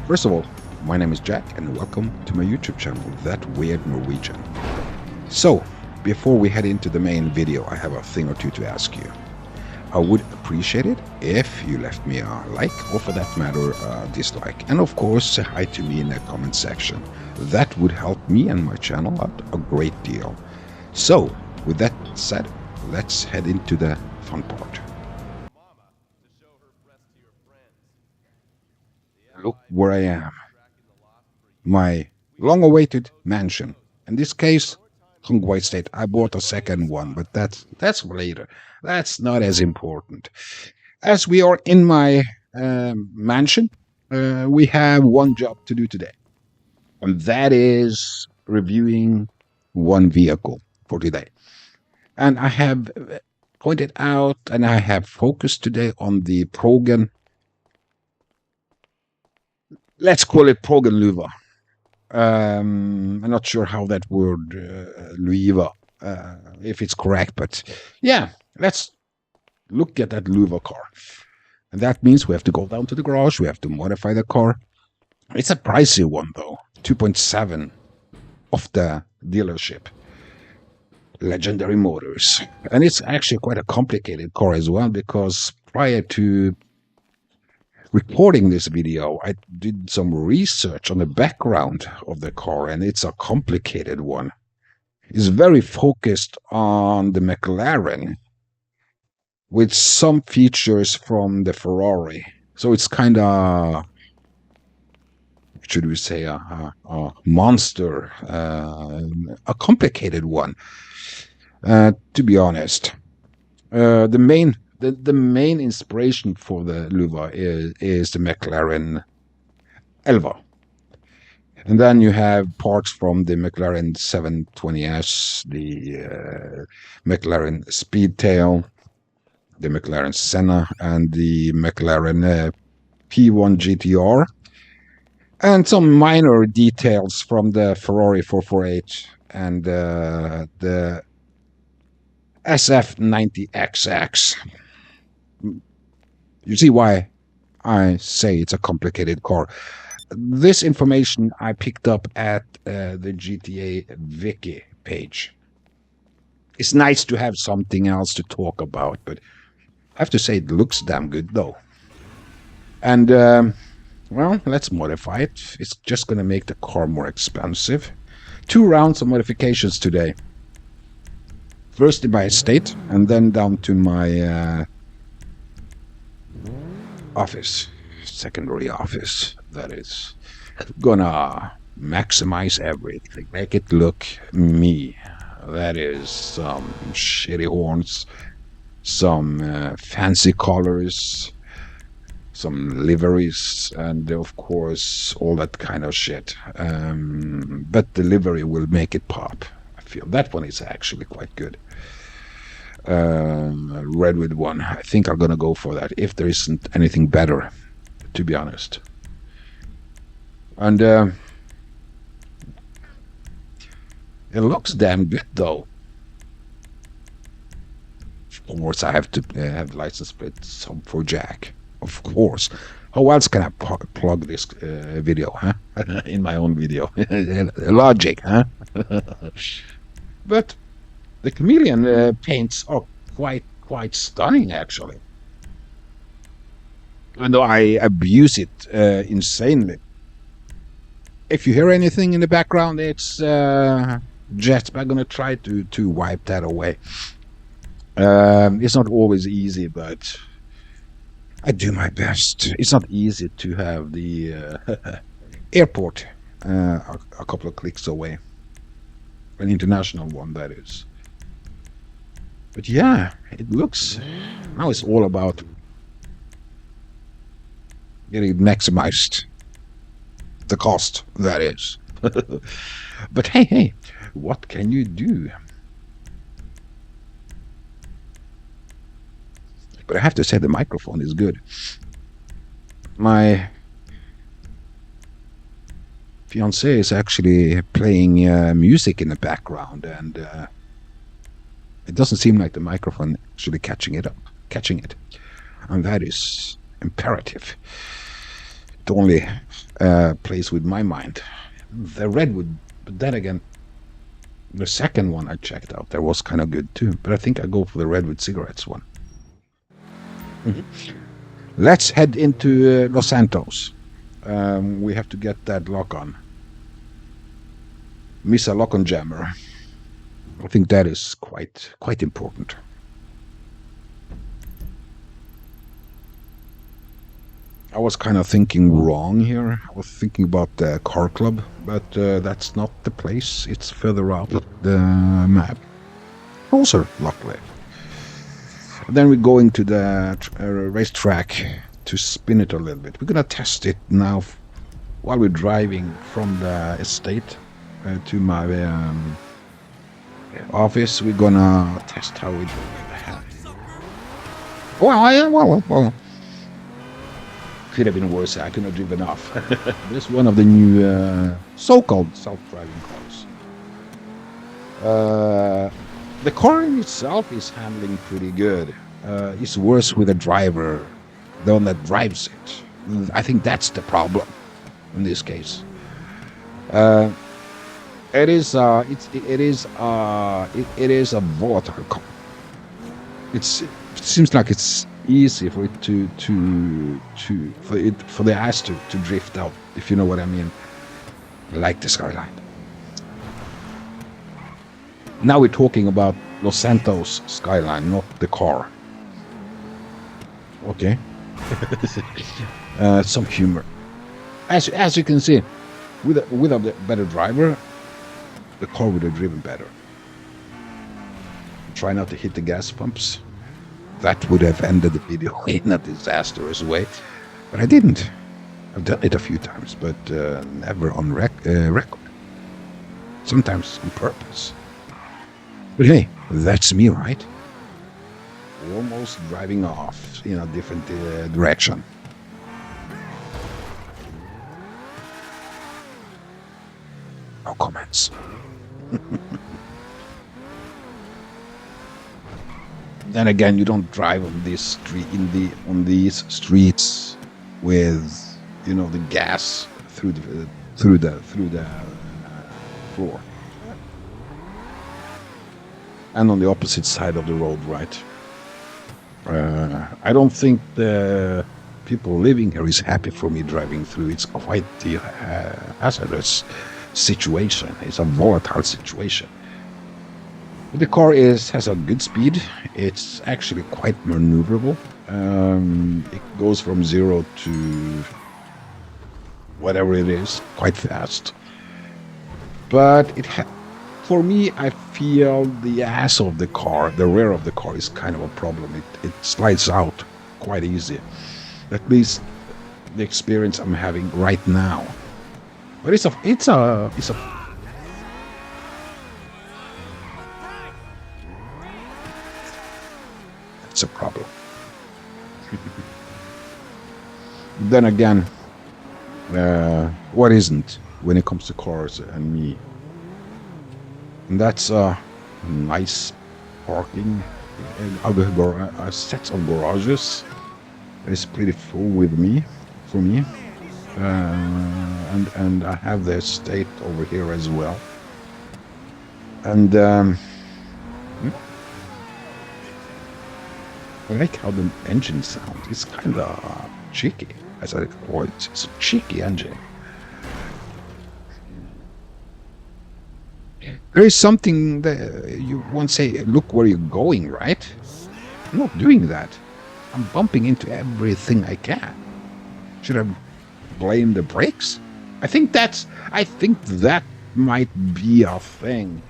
First of all, my name is Jack and welcome to my YouTube channel, That Weird Norwegian. So, before we head into the main video, I have a thing or two to ask you. I would appreciate it if you left me a like, or for that matter, a dislike. And of course, say hi to me in the comment section. That would help me and my channel out a great deal. So, with that said, let's head into the fun part. Look where I am. My long-awaited mansion. In this case, Hong White State. I bought a second one, but that's later. That's not as important. As we are in my mansion, we have one job to do today, and that is reviewing one vehicle for today. And I have pointed out, and I have focused today on the Progen. Let's call it Progen Luiva. I'm not sure how that word Luiva, if it's correct, but yeah, let's look at that Luiva car. And that means we have to go down to the garage, we have to modify the car. It's a pricey one though, 2.7 of the dealership, Legendary Motors. And it's actually quite a complicated car as well, because prior to recording this video, I did some research on the background of the car, and it's a complicated one. It's very focused on the McLaren, with some features from the Ferrari. So it's kind of, should we say, a monster, a complicated one, to be honest. The main inspiration for the Luiva is the McLaren Elva. And then you have parts from the McLaren 720S, the McLaren Speedtail, the McLaren Senna, and the McLaren P1 GTR. And some minor details from the Ferrari 448 and the SF90XX. You see why I say it's a complicated car. This information I picked up at the GTA Wiki page. It's nice to have something else to talk about, but I have to say it looks damn good though. And, well, let's modify it. It's just going to make the car more expensive. 2 rounds of modifications today. First in my estate, and then down to my office, secondary office. That is gonna maximize everything, make it look me. That is some shitty horns, some fancy colors, some liveries, and of course all that kind of shit. But the livery will make it pop. I feel that one is actually quite good. Redwood one. I think I'm gonna go for that if there isn't anything better, to be honest. And it looks damn good though. Of course, I have to have license plate some for Jack. Of course. How else can I plug this video, huh? In my own video. Logic, huh? But the chameleon paints are quite stunning, actually. Even though I abuse it insanely. If you hear anything in the background, it's jets. But I'm gonna try to wipe that away. It's not always easy, but I do my best. It's not easy to have the airport a couple of clicks away. An international one, that is. But yeah, it looks, now it's all about getting maximized. The cost, that is. But hey, what can you do? But I have to say the microphone is good. My fiancée is actually playing music in the background, and it doesn't seem like the microphone actually catching it, and that is imperative. It only plays with my mind. The redwood, but then again, the second one I checked out there was kind of good too. But I think I go for the redwood cigarettes one. Mhm. Let's head into Los Santos. We have to get that lock on. Miss a lock on jammer. I think that is quite important. I was kind of thinking wrong here. I was thinking about the car club, but that's not the place. It's further out the map. Also, luckily. Then we're going to the racetrack to spin it a little bit. We're gonna test it now while we're driving from the estate to my office. We're gonna test how we do it. Well. Could have been worse. I could have driven off. This is one of the new so-called self-driving cars. The car in itself is handling pretty good. It's worse with the driver, the one that drives it. I think that's the problem in this case. It is a volatile car. It seems like it's easy for it for the ass to drift out, if you know what I mean, like the Skyline. Now we're talking about Los Santos Skyline, not the car. Okay. Some humor. As you can see, with a better driver, the car would have driven better. Try not to hit the gas pumps. That would have ended the video in a disastrous way, but I didn't. I've done it a few times, but never on record. Sometimes on purpose. But hey, that's me, right? Almost driving off in a different direction. No comments. Then again, you don't drive on this street on these streets with the gas through the floor, and on the opposite side of the road, right? I don't think the people living here is happy for me driving through. It's quite the hazardous situation. It's a volatile situation. The car has a good speed. It's actually quite maneuverable. It goes from 0 to whatever it is, quite fast. But for me, I feel the ass of the car, the rear of the car, is kind of a problem. It slides out quite easy. At least the experience I'm having right now. But it's a problem. Then again, what isn't when it comes to cars and me? And that's nice parking. Other sets of garages is pretty full for me. And I have the estate over here as well. And I like how the engine sounds. It's kind of cheeky, as I call it. It's a cheeky engine. There is something that you won't say, look where you're going, right? I'm not doing that. I'm bumping into everything I can. Should I blame the brakes? I think that might be a thing.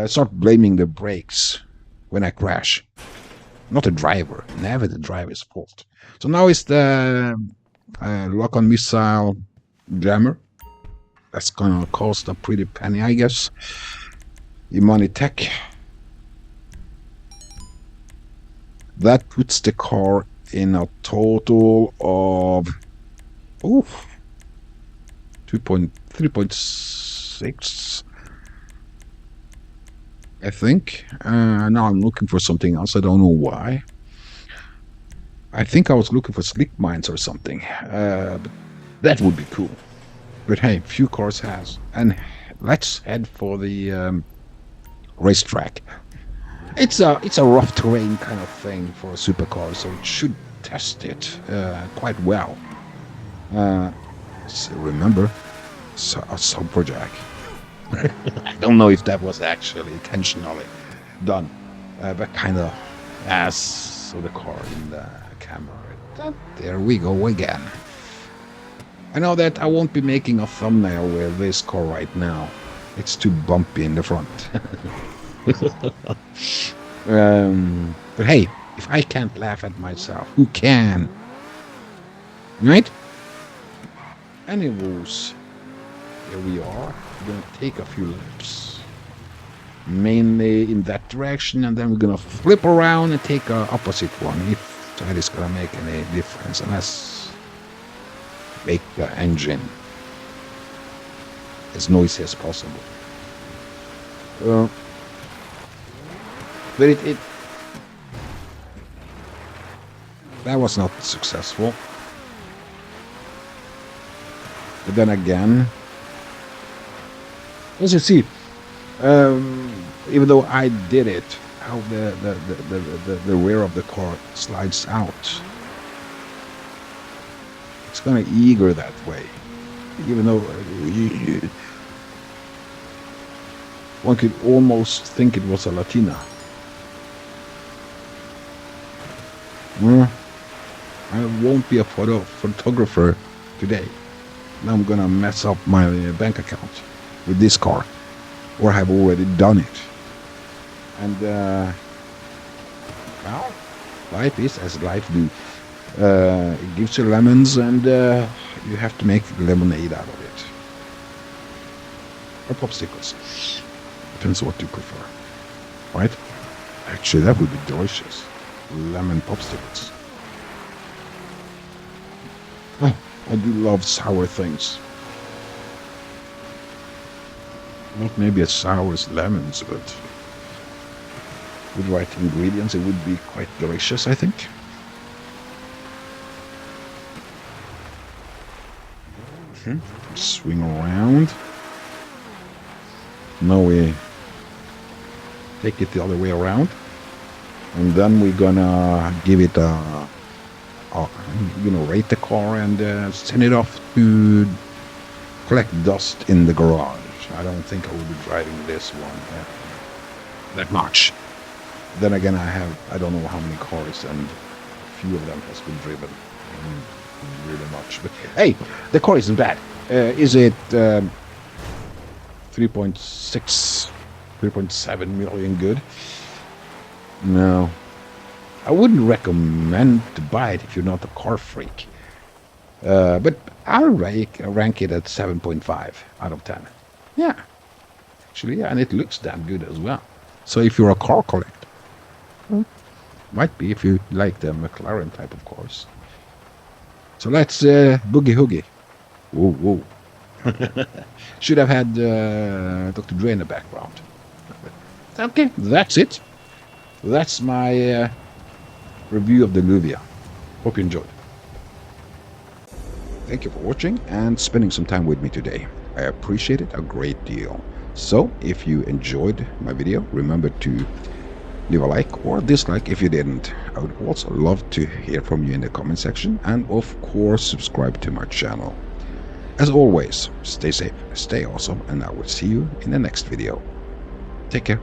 Start blaming the brakes when I crash. Not the driver. Never the driver's fault. So now it's the lock-on missile jammer. That's gonna cost a pretty penny, I guess. Imani Tech. That puts the car in a total of 3.6, I think. Now I'm looking for something else. I don't know why. I think I was looking for slick mines or something. But That would be cool. But hey, few cars has. And let's head for the racetrack. It's a rough terrain kind of thing for a supercar, so it should test it quite well. So remember, a super jack. I don't know if that was actually intentionally done, but kind of as the car in the camera. There we go again. I know that I won't be making a thumbnail with this car right now. It's too bumpy in the front. But hey, if I can't laugh at myself, who can? Right? Anyways, here we are. We're gonna take a few laps, mainly in that direction, and then we're gonna flip around and take a opposite one. If that is gonna make any difference, and let's make the engine as noisy as possible. But it that was not successful. But then again, as you see, even though I did it, how the rear of the car slides out, it's kind of eager that way. Even though one could almost think it was a Latina. I won't be a photographer today. Now I'm gonna mess up my bank account with this car, or have already done it. And well, life is as life do. It gives you lemons, and you have to make lemonade out of it, or popsicles. Depends what you prefer, right? Actually, that would be delicious. Lemon popsicles. Oh, I do love sour things. Not maybe as sour as lemons, but with the right ingredients, it would be quite delicious, I think. Swing around. Now we take it the other way around, and then we're gonna give it a rate the car and send it off to collect dust in the garage. I don't think I will be driving this one that much. Then again, I don't know how many cars, and a few of them has been driven really much. But hey, the car isn't bad. Is it 3.6, 3.7 million good? No. I wouldn't recommend to buy it if you're not a car freak. But I'll rank it at 7.5 out of 10. Yeah. Actually, yeah, and it looks damn good as well. So if you're a car collector, might be if you like the McLaren type of cars. So let's boogie hoogie. Whoa, whoa. Should have had Dr. Dre in the background. Okay, that's it. That's my review of the Luiva. Hope you enjoyed. Thank you for watching and spending some time with me today. I appreciate it a great deal. So, if you enjoyed my video, remember to leave a like or dislike if you didn't. I would also love to hear from you in the comment section, and of course subscribe to my channel. As always, stay safe, stay awesome, and I will see you in the next video. Take care.